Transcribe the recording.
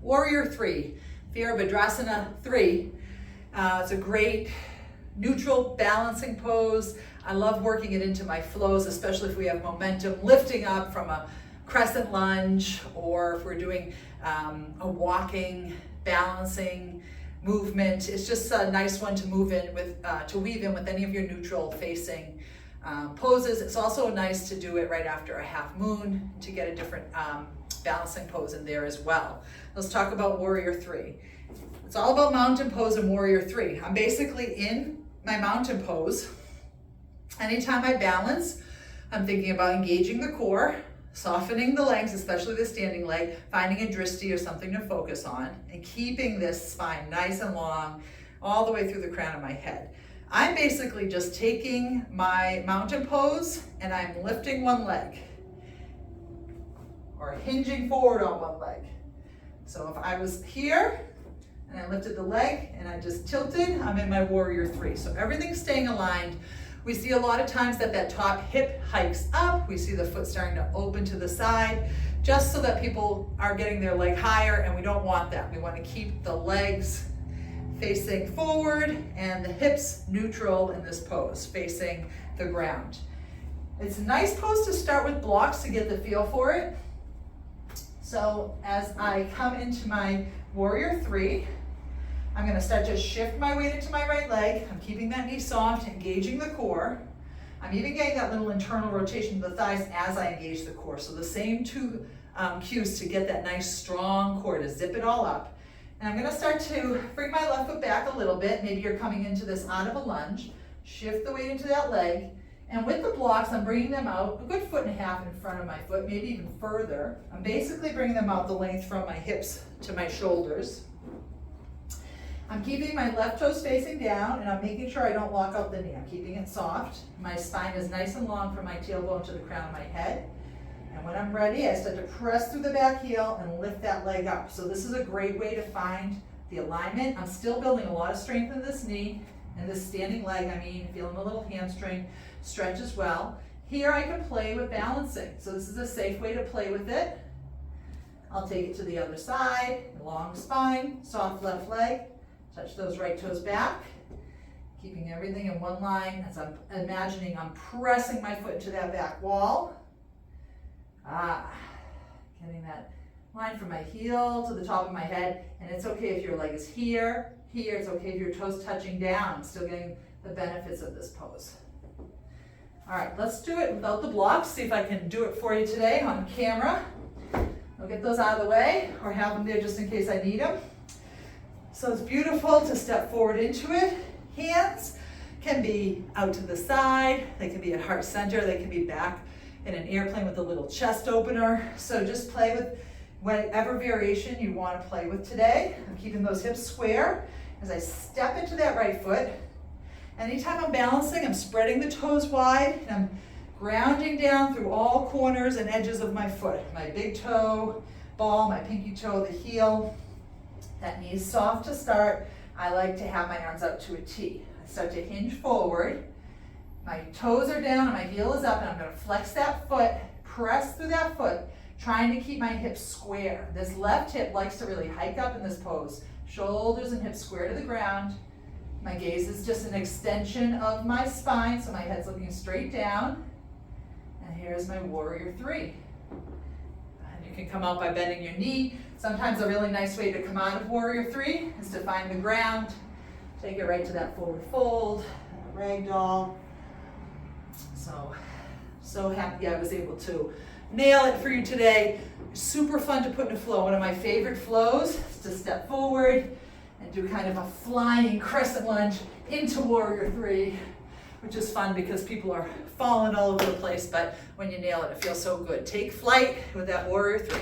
Warrior 3, Virabhadrasana 3. It's a great neutral balancing pose. I love working it into my flows, especially if we have momentum, lifting up from a crescent lunge, or if we're doing a walking, balancing movement. It's just a nice one to move in with, to weave in with any of your neutral facing poses. It's also nice to do it right after a half moon to get a different balancing pose in there as well. Let's talk about Warrior 3. It's all about mountain pose and Warrior 3. I'm basically in my mountain pose. Anytime I balance, I'm thinking about engaging the core, softening the legs, especially the standing leg, finding a drishti or something to focus on, and keeping this spine nice and long all the way through the crown of my head. I'm basically just taking my mountain pose and I'm lifting one leg or hinging forward on one leg. So if I was here and I lifted the leg and I just tilted, I'm in my Warrior 3. So everything's staying aligned. We see a lot of times that top hip hikes up. We see the foot starting to open to the side, just so that people are getting their leg higher, and we don't want that. We want to keep the legs facing forward and the hips neutral in this pose, facing the ground. It's a nice pose to start with blocks to get the feel for it. So as I come into my Warrior 3, I'm going to start to shift my weight into my right leg. I'm keeping that knee soft, engaging the core. I'm even getting that little internal rotation of the thighs as I engage the core. So the same two cues to get that nice strong core, to zip it all up. And I'm going to start to bring my left foot back a little bit. Maybe you're coming into this out of a lunge. Shift the weight into that leg. And with the blocks, I'm bringing them out a good 1.5 feet in front of my foot, maybe even further. I'm basically bringing them out the length from my hips to my shoulders. I'm keeping my left toes facing down, and I'm making sure I don't lock out the knee. I'm keeping it soft. My spine is nice and long from my tailbone to the crown of my head. And when I'm ready, I start to press through the back heel and lift that leg up. So this is a great way to find the alignment. I'm still building a lot of strength in this knee and this standing leg. I mean, feeling a little hamstring stretch as well. Here I can play with balancing. So this is a safe way to play with it. I'll take it to the other side, long spine, soft left leg. Touch those right toes back, keeping everything in one line as I'm imagining I'm pressing my foot into that back wall. Getting that line from my heel to the top of my head. And it's okay if your leg is here. It's okay if your toes touching down. I'm still getting the benefits of this pose. All right, let's do it without the blocks. See if I can do it for you today on camera. I'll get those out of the way or have them there just in case I need them. So it's beautiful to step forward into it. Hands can be out to the side. They can be at heart center. They can be back in an airplane with a little chest opener. So just play with whatever variation you want to play with today. I'm keeping those hips square as I step into that right foot. Anytime I'm balancing, I'm spreading the toes wide and I'm grounding down through all corners and edges of my foot. My big toe, ball, my pinky toe, the heel. That knee is soft to start. I like to have my arms out to a T. I start to hinge forward. My toes are down and my heel is up, and I'm going to flex that foot, press through that foot, trying to keep my hips square. This left hip likes to really hike up in this pose. Shoulders and hips square to the ground. My gaze is just an extension of my spine, so my head's looking straight down. And here's my Warrior 3. And you can come out by bending your knee. Sometimes a really nice way to come out of Warrior 3 is to find the ground. Take it right to that forward fold, ragdoll. So happy I was able to nail it for you today. Super fun to put in a flow. One of my favorite flows is to step forward and do kind of a flying crescent lunge into Warrior 3, which is fun because people are falling all over the place, but when you nail it, it feels so good. Take flight with that Warrior 3.